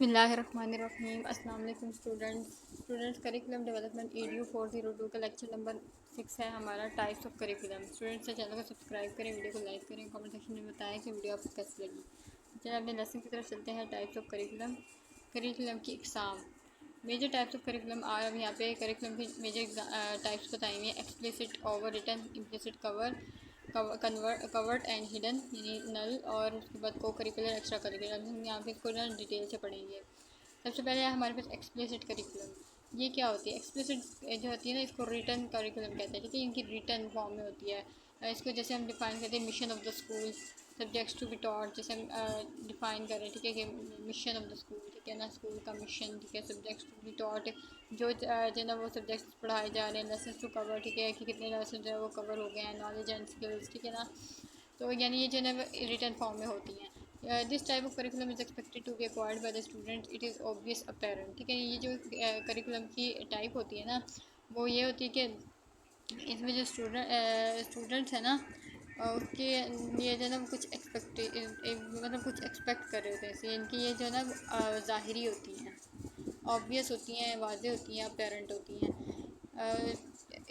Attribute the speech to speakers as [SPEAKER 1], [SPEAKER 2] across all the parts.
[SPEAKER 1] बिस्मिल्लाहिर्रहमानिर्रहीम। अस्सलाम वालेकुम स्टूडेंट्स करिकुलम डेवलपमेंट EDU 402 का लेक्चर नंबर 6 है हमारा, टाइप्स ऑफ करिकुलम। स्टूडेंट्स से चैनल को सब्सक्राइब करें, वीडियो को लाइक करें, कमेंट सेक्शन में बताएं कि वीडियो आपको कैसी लगी। चलिए अपने लेसन की तरफ चलते हैं। टाइप्स ऑफ करिकुलम, करिकुलम की इकसाम। मेजर टाइप्स ऑफ करिकुलम आ अब यहाँ पे करिकुलम की मेजर टाइप्स बताई हुई हैं। Explicit, over written, implicit, covert and hidden यानी नल, और उसके बाद को करिकुलर, एक्स्ट्रा करिकुलर। हम यहाँ पे इसको ना डिटेल से पढ़ेंगे। सबसे पहले हमारे पास एक्सप्लिसिट करिकुलम। ये क्या होती है? एक्सप्लिसिट जो होती है ना, इसको रिटन करिकुलम कहते हैं। ठीक है, इनकी रिटन फॉर्म में होती है। इसको जैसे हम डिफाइन करते हैं mission of the school, subjects to be taught, जैसे हम डिफाइन कर रहे हैं। ठीक है कि मिशन ऑफ द स्कूल, ठीक है ना, स्कूल का मिशन। ठीक है, सब्जेक्ट्स टू बी टॉट, जो जो ना वो सब्जेक्ट्स पढ़ाए जा रहे हैं। लेसन टू कवर, ठीक है कि कितने लेसन जो है वो कवर हो गए हैं। नॉलेज एंड स्किल्स, ठीक है ना। तो यानी ये जो है रिटन फॉर्म में होती हैं। This type of curriculum is expected to be acquired by the student, it is obvious apparent. ठीक है, ये जो करिकुलम की टाइप होती है ना, वो ये होती है कि इसमें जो स्टूडेंट्स हैं ना, उसके ये जो है ना कुछ मतलब कुछ एक्सपेक्ट कर रहे होते हैं इससे। इनकी ये जो है ना ज़ाहिरी होती हैं, ऑब्वियस होती हैं, वाज़ेह होती हैं, अपेरेंट होती हैं।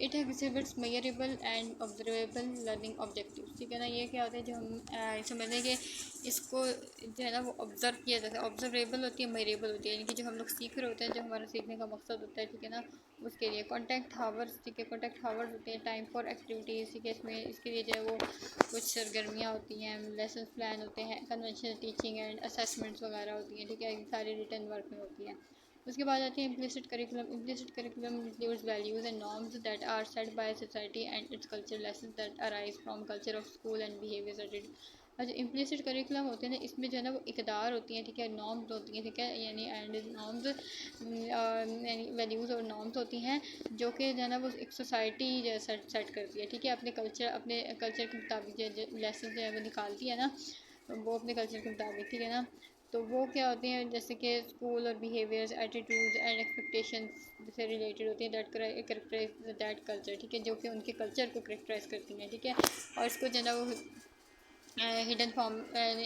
[SPEAKER 1] It exhibits measurable and observable learning objectives. ठीक है ना, ये क्या होता है जो हम समझते हैं कि इसको जो है ना वो ऑब्जर्व किया जाता है। ऑब्जर्वेबल होती है, मेजरेबल होती है, यानी कि जो हम लोग सीख रहे होते हैं, जो हमारा सीखने का मकसद होता है। ठीक है ना, उसके लिए कॉन्टैक्ट हावर्स, ठीक है, कॉन्टैक्ट हावर्स होते हैं। टाइम फॉर एक्टिविटीज़, ठीक है, इसमें इसके लिए जो है वो कुछ सरगर्मियाँ होती हैं। लेसन प्लान होते हैं। कन्वेंशनल टीचिंग एंड असेसमेंट्स वगैरह होती हैं। ठीक है, सारी रिटर्न वर्क में होती हैं। उसके बाद आती है implicit curriculum. Implicit curriculum includes values and norms that are set by society and its culture, lessons that arise from culture of school and behaviours attitude. अच्छा, इम्प्लिसिट करिकुलम होते हैं ना, इसमें जो है ना वो इकदार होती हैं। ठीक है, नॉर्म्स होती हैं। ठीक है, यानी एंड नॉर्म्स यानी वैल्यूज़ और नॉर्म्स होती हैं, जो कि जो है ना वो एक सोसाइटी जो सेट करती है। ठीक है, अपने कल्चर के मुताबिक जो लेसन जो है वो निकालती है ना, वो अपने कल्चर के मुताबिक। ठीक है ना, तो वो क्या होती हैं, जैसे कि स्कूल और बिहेवियर्स, एटीट्यूड्स एंड एक्सपेक्टेशंस से रिलेटेड होती हैं। That characterise that culture. ठीक है, जो कि उनके कल्चर को करेक्टराइज करती हैं। ठीक है, और इसको जो है ना वो हिडन फॉर्म,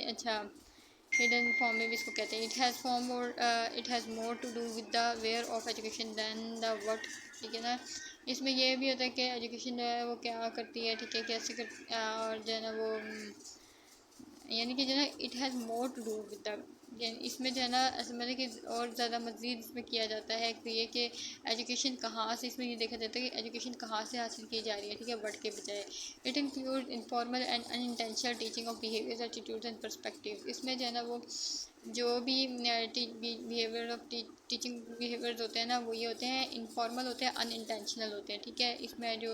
[SPEAKER 1] अच्छा, हिडन फॉर्म में भी इसको कहते हैं। It has more to do with the where of education than the what. ठीक है ना, इसमें यह भी होता है कि एजुकेशन जो है वो क्या करती है। ठीक है, कैसे कर और जो है ना वो यानी कि जो है it has more to do with the, इसमें जो है ना मतलब कि और ज़्यादा मज़ीद इसमें किया जाता है कि ये कि एजुकेशन कहाँ से, इसमें ये देखा जाता है कि एजुकेशन कहाँ से हासिल की जा रही है। ठीक है, वर्ड के बजाय। It include informal and unintentional teaching of behaviours, attitudes and perspective. इसमें जो है ना वो जो भी बिहेवियर ऑफ टीचिंग बिहेवियर्स होते हैं ना, वो ये होते हैं इनफॉर्मल होते हैं, अनइंटेंशनल होते हैं। ठीक है, इसमें जो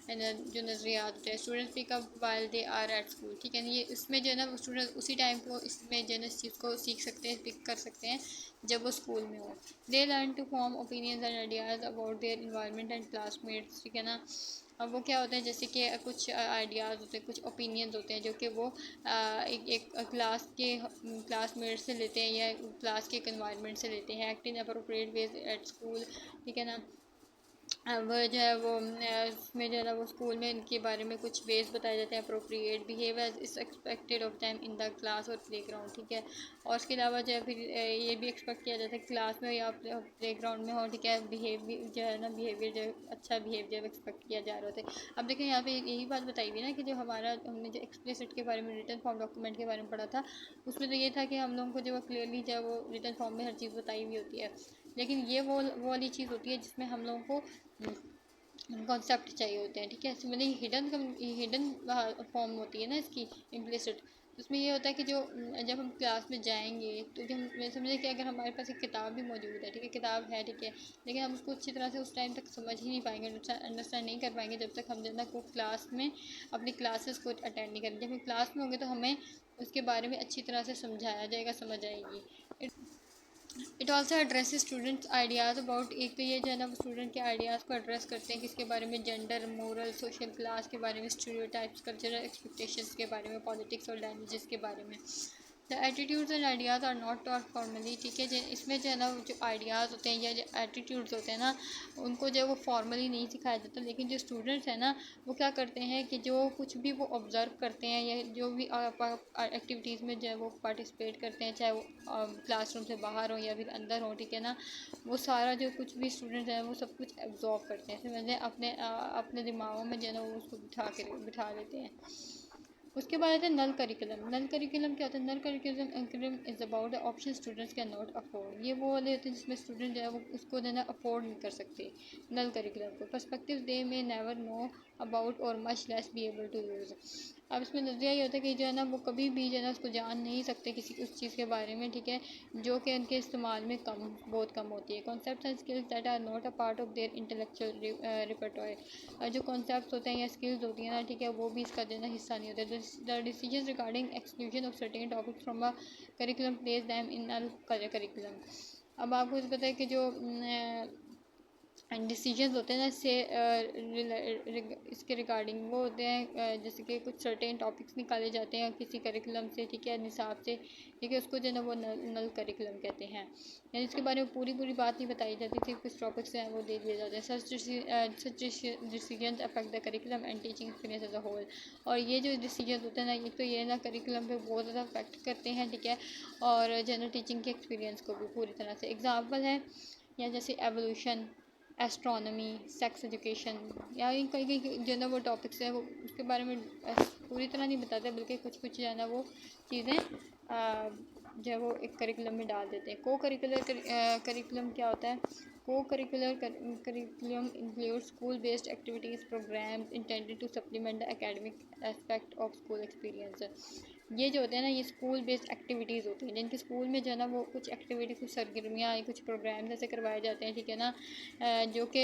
[SPEAKER 1] नज़रियात होते हैं। Students pick up while they are at school. ठीक है, ये इसमें जो है ना स्टूडेंट उसी टाइम को इसमें जो है ना इस चीज़ को सीख सकते हैं, पिक कर सकते हैं जब वो स्कूल में हो। They learn to form opinions and ideas about their environment and classmates. ठीक है ना, अब वो क्या होता है, जैसे कि कुछ आइडियाज़ होते हैं, कुछ ओपिनियंस होते हैं, जो कि वो एक क्लासमेट से लेते हैं या क्लास के एक इन्वायरमेंट से लेते हैं। Act in appropriate ways at school. ठीक है ना, अब जो है वो उसमें जो है ना वो स्कूल में इनके बारे में कुछ बेस बताए जाते हैं। Appropriate behave as is expected of time in the class और प्ले ग्राउंड। ठीक है, और इसके अलावा जो है फिर ये भी एक्सपेक्ट किया जाता है क्लास में या प्ले ग्राउंड में हो। ठीक है, बिहेवियर जो है ना, बिहेवियर जो अच्छा बिहेवियर एक्सपेक्ट किया जा रहा होता है। अब देखें यहाँ पे यही बात बताई हुई ना कि जो हमने जो एक्सप्लिसिट के बारे में, रिटन फॉर्म डॉक्यूमेंट के बारे में पढ़ा था, उसमें तो ये था कि हम लोगों को जो क्लियरली जो है वो रिटन फॉर्म में हर चीज़ बताई हुई होती है। लेकिन ये वो वाली चीज़ होती है जिसमें हम लोगों को कॉन्सेप्ट चाहिए होते हैं। ठीक है, मतलब हिडन फॉर्म होती है ना इसकी, इम्प्लिसिट। उसमें ये होता है कि जो जब हम क्लास में जाएंगे तो जब हम समझे कि अगर हमारे पास एक किताब भी मौजूद है। ठीक है, किताब है, ठीक है, लेकिन हम उसको अच्छी तरह से उस टाइम तक समझ ही नहीं पाएंगे, अंडरस्टैंड नहीं कर पाएंगे जब तक हम जो है ना को क्लास में अपनी क्लासेस को अटेंड नहीं करेंगे। जब हम क्लास में होंगे तो हमें उसके बारे में अच्छी तरह से समझाया जाएगा, समझ आएगी। It also address students ideas about, एक तो ये जो है ना स्टूडेंट के आइडियाज़ को एड्रेस करते हैं, किसके बारे में, जेंडर, मोरल, सोशल क्लास के बारे में, स्टीरियोटाइप्स, कल्चरल एक्सपेक्टेशंस के बारे में, पॉलिटिक्स और लैंग्वेजेस के बारे में। The attitudes and ideas are not taught formally, ठीक है। इसमें जो है ना जो आइडियाज़ होते हैं या जो एटीट्यूड्स होते हैं ना उनको जो है वो फॉर्मली नहीं सिखाया जाता, लेकिन जो स्टूडेंट्स हैं ना वो क्या करते हैं कि जो कुछ भी वो ऑब्ज़र्व करते हैं या जो भी एक्टिविटीज़ में जो है वो पार्टिसिपेट करते हैं, चाहे वो क्लासरूम से बाहर हो या फिर अंदर हो, ठीक है ना, वो सारा जो कुछ भी स्टूडेंट्स हैं वो सब कुछ एब्जॉर्व करते हैं, समझ लें अपने दिमागों में जो है ना वो उसको बिठा लेते हैं। उसके बाद आता है नल करिकुलम। नल करिकुलम क्या होता है? Null curriculum is about the option students can not afford. ये वो वाले होते हैं जिसमें स्टूडेंट जो है वो उसको देना अफोर्ड नहीं कर सकते नल करिकुलम को। Perspective they may never know about और much less be able to use. अब इसमें नजरिया ये होता है कि जो है ना वो कभी भी जो है ना उसको जान नहीं सकते किसी उस चीज़ के बारे में, ठीक है, जो कि उनके इस्तेमाल में बहुत कम होती है। Concept and skills that are not a part of their intellectual repertoire. जो कॉन्सेप्ट्स होते हैं या स्किल्स होती हैं ना, ठीक है, वो भी इसका जो है ना हिस्सा नहीं होते। The decision regarding exclusion of certain topics from a curriculum place them in a curriculum. अब आपको पता है कि जो डिसीजंस होते हैं ना इससे इसके रिगार्डिंग वो होते हैं जैसे कि कुछ सर्टेन टॉपिक्स निकाले जाते हैं किसी करिकुलम से, ठीक है, निसाब से, ठीक है, उसको जो है ना वो नल करिकुलम कहते हैं। यानी इसके बारे में पूरी बात नहीं बताई जाती थी, कुछ टॉपिक्स हैं वो दे दिए जाते हैं। Such decision affect the curriculum and teaching experience as a whole. और ये जो डिसीजन होते हैं ना एक तो ये ना करिकुलम पे बहुत ज़्यादा अफेक्ट करते हैं, ठीक है, और जो है ना टीचिंग के एक्सपीरियंस को भी पूरी तरह से। एग्जाम्पल है या जैसे एवोल्यूशन, एस्ट्रोनॉमी, सेक्स एजुकेशन, या कई जो है ना वो टॉपिक्स हैं वो उसके बारे में पूरी तरह नहीं बताते, बल्कि कुछ जो है ना वो चीज़ें जो है वो एक करिकुलम में डाल देते हैं। को करिकुलर करिकुलम क्या होता है? Co-curricular curriculum include school based activities programmes intended to supplement the academic aspect of school experience. ये जो होते हैं ना ये स्कूल बेस्ड एक्टिविटीज़ होती हैं, जिनके स्कूल में जो है ना वो कुछ एक्टिविटी, कुछ सरगर्मियाँ, कुछ प्रोग्राम्स ऐसे करवाए जाते हैं, ठीक है ना, जो कि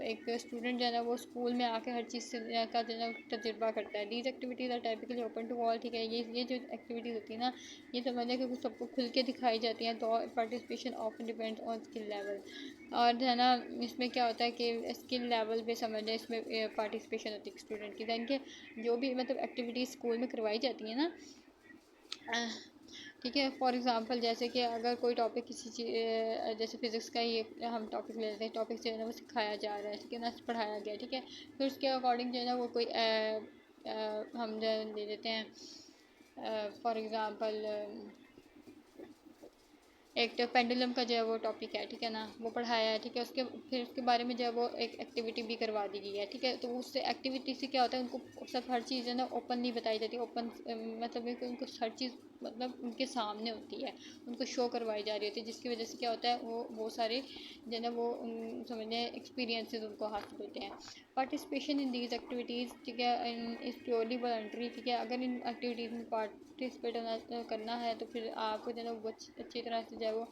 [SPEAKER 1] एक स्टूडेंट जो है ना वो स्कूल में आके हर चीज़ का जो है ना तजुर्बा करता है। These activities are typically open to all, ठीक है। ये जो एक्टिविटीज़ होती है ना ये समझने कि सबको खुल के दिखाई जाती हैं, तो participation often depends on skill level. और जो है ना इसमें क्या होता है कि स्किल लेवल पे समझ इसमें पार्टिसिपेशन होती है स्टूडेंट की, यानी कि जो भी मतलब एक्टिविटीज़ स्कूल में करवाई जाती हैं ना, ठीक है। फॉर एग्ज़ाम्पल जैसे कि अगर कोई टॉपिक किसी चीज़ जैसे फ़िज़िक्स का ही हम टॉपिक ले लेते हैं, टॉपिक जो है ना वो सिखाया जा रहा है, ठीक है ना, पढ़ाया गया, ठीक है, फिर उसके अकॉर्डिंग जो है ना वो कोई हम जो ले लेते हैं फॉर एग्ज़ाम्पल एक तो पेंडुलम का जो है वो टॉपिक है, ठीक है ना, वो पढ़ाया है, ठीक है, फिर उसके बारे में जो है वो एक एक्टिविटी भी करवा दी गई है, ठीक है। तो उससे एक्टिविटी से क्या होता है उनको सब हर चीज़ है ना ओपन नहीं बताई जाती, ओपन मतलब उनको हर चीज़ मतलब उनके सामने होती है, उनको शो करवाई जा रही होती है, जिसकी वजह से क्या होता है वो बहुत सारे जो है ना वो समझने एक्सपीरियंसेस उनको हासिल होते हैं। पार्टिसिपेशन इन दीज एक्टिविटीज़, ठीक है, इज़ प्योरली वॉलंटरी, ठीक है। अगर इन एक्टिविटीज़ में पार्टिसिपेट करना है तो फिर आपको जो है ना वो अच्छी तरह से जो है वो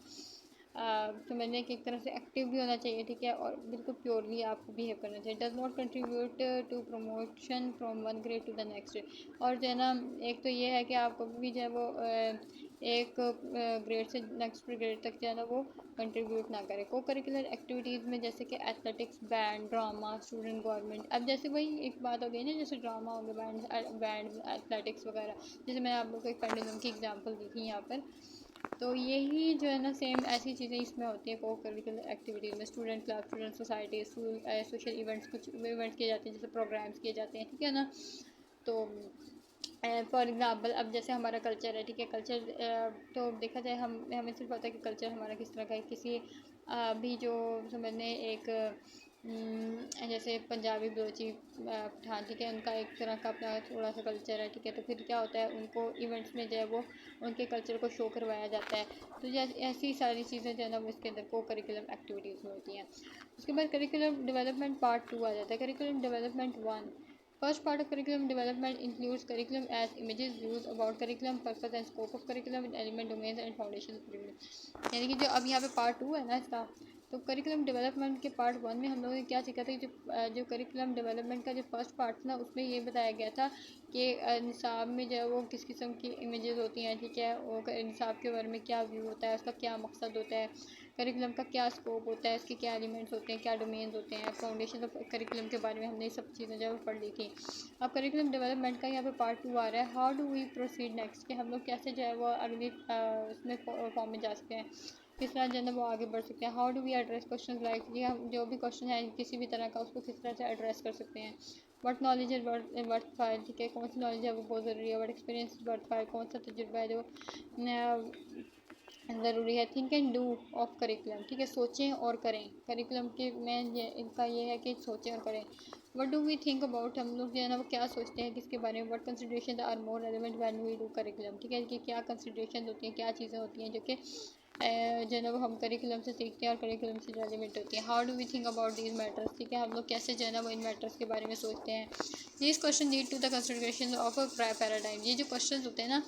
[SPEAKER 1] समझने की एक तरह से एक्टिव भी होना चाहिए, ठीक है, और बिल्कुल प्योरली आपको बिहेव करना चाहिए। Does not contribute to promotion from one grade to the next. और जो है ना एक तो ये है कि आप कभी भी जो है वो एक ग्रेड से नेक्स्ट ग्रेड तक जो है ना वो कंट्रीब्यूट ना करें। को करिकुलर एक्टिविटीज़ में जैसे कि athletics, band, drama, student government. अब जैसे वही एक बात हो गई ना, जैसे ड्रामा हो गया, बैंड एथलेटिक्स वगैरह, जैसे मैंने आप लोग को एक पेंडुलम की एग्जांपल दी थी यहाँ पर, तो यही जो है ना सेम ऐसी चीज़ें इसमें होती है। को करिकुलर एक्टिविटीज़ में student club, student society, social events, कुछ इवेंट्स किए जाते हैं, जैसे प्रोग्राम्स किए जाते हैं, ठीक है ना। तो फॉर एग्ज़ाम्पल अब जैसे हमारा कल्चर है, ठीक है, कल्चर तो देखा जाए हमें सिर्फ पता है कि कल्चर हमारा किस तरह का है। किसी भी जो समझने एक जैसे पंजाबी, बलोची, पठान, ठीक है, उनका एक तरह का अपना थोड़ा सा कल्चर है, ठीक है। तो फिर क्या होता है उनको इवेंट्स में जो है वो उनके कल्चर को शो करवाया जाता है। तो ऐसी सारी चीज़ें जो है ना वो इसके अंदर को करिकुलम एक्टिविटीज़ में होती हैं। उसके बाद करिकुलम डेवलपमेंट पार्ट 2 आ जाता है। Curriculum development 1। First part of curriculum development includes curriculum as images, views about curriculum, purpose and scope of curriculum, element domains and foundation of curriculum। यानी कि जो अब यहाँ पे पार्ट 2 है ना इसका, तो करिकुलम डेवलपमेंट के पार्ट 1 में हम लोगों ने क्या सीखा था, जो करिकुलम डेवलपमेंट का जो फर्स्ट पार्ट था ना, उसमें ये बताया गया था कि निसाब में जो है वो किस किस्म की इमेजेस होती हैं, ठीक है, वो निसाब के बारे में क्या व्यू होता है, उसका क्या मकसद होता है, करिकुलम का क्या स्कोप होता है, इसके क्या एलिमेंट्स होते हैं, क्या डोमेन्स होते हैं, फाउंडेशन ऑफ करिकुलम के बारे में हमने ये सब चीज़ें जो है पढ़ ली थी। अब करिकुलम डेवलपमेंट का यहाँ पे पार्ट 2 आ रहा है, how do we proceed next, कि हम लोग कैसे जो है वो अगली उसमें फॉर्म में जा सकते हैं, किस तरह जो है ना वो आगे बढ़ सकते हैं। How do we address question like, ये हम जो भी क्वेश्चन है किसी भी तरह का उसको किस तरह से एड्रेस कर सकते हैं। What knowledge is worth fire, ठीक है, कौन सी नॉलेज है वो बहुत ज़रूरी है। What experience is worth fire, कौन सा तजुर्बा है जो ज़रूरी है। Think and do of curriculum, ठीक है, सोचें और करें। करिकुलम के में इनका ये है कि सोचें और करें। What do we think about, हम लोग जो है ना वो क्या सोचते हैं किसके बारे में। What consideration are more relevant when we do curriculum, ठीक है, कि क्या कंसिडरेशन होती हैं, क्या चीज़ें होती हैं जो कि जो है ना वो हम करिकुलम से सीखते हैं और करिकुलम से रेलिवेंट होती है। How do we think about these matters, ठीक है, हम लोग कैसे जो है ना वो इन मैटर्स के बारे में सोचते हैं। These question lead to the consideration of a paradigm, ये जो क्वेश्चन होते हैं ना,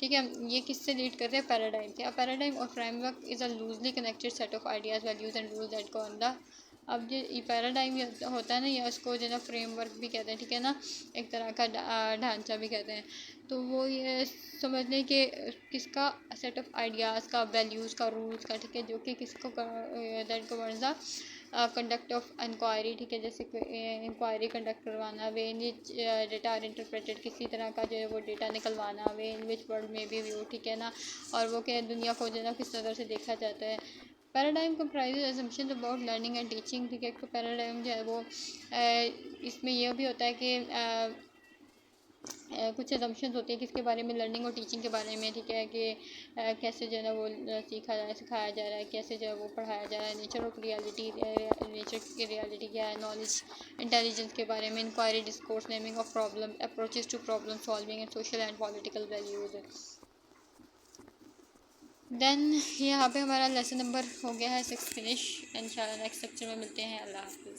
[SPEAKER 1] ठीक है, ये किससे लीड करते हैं, पैराडाइम से। अ पैराडाइम और framework is a loosely connected set of ideas, values and rules that govern the, अब जो ये पैराडाइम होता है ना, या उसको जो है ना फ्रेमवर्क भी कहते हैं, ठीक है ना, एक तरह का ढांचा भी कहते हैं। तो वो ये समझ लें कि किसका सेट ऑफ आइडियाज़ का, वैल्यूज़ का, रूल्स का, ठीक है, जो कि किसको that governs the conduct of inquiry, ठीक है, जैसे इंक्वायरी कंडक्ट करवाना, way in which data are interpreted, किसी तरह का जो है वो डेटा निकलवाना, वे इन विच वर्ल्ड में भी व्यू, ठीक है ना, और वो क्या दुनिया को जो है ना किस तरह से देखा जाता है। Paradigm comprises assumption about learning and teaching, ठीक है, तो पैराडाइम जो है वो इसमें यह भी होता है कि कुछ एजम्पशंस होती हैं किसके बारे में, लर्निंग और टीचिंग के बारे में, ठीक है, कि कैसे जो है ना वो सीखा जाए, सिखाया जा रहा है, कैसे जो है वो पढ़ाया जा रहा है, नेचर ऑफ रियलिटी, नेचर की रियलिटी क्या है, नॉलेज इंटेलिजेंस के बारे में, inquiry, discourse, naming of problem, approaches to problem solving and social and political values. Then यहाँ पे हमारा लेसन नंबर हो गया है 6 फिनिश। इंशाल्लाह नेक्स्ट लेक्चर में मिलते हैं। अल्लाह हाफ़िज़।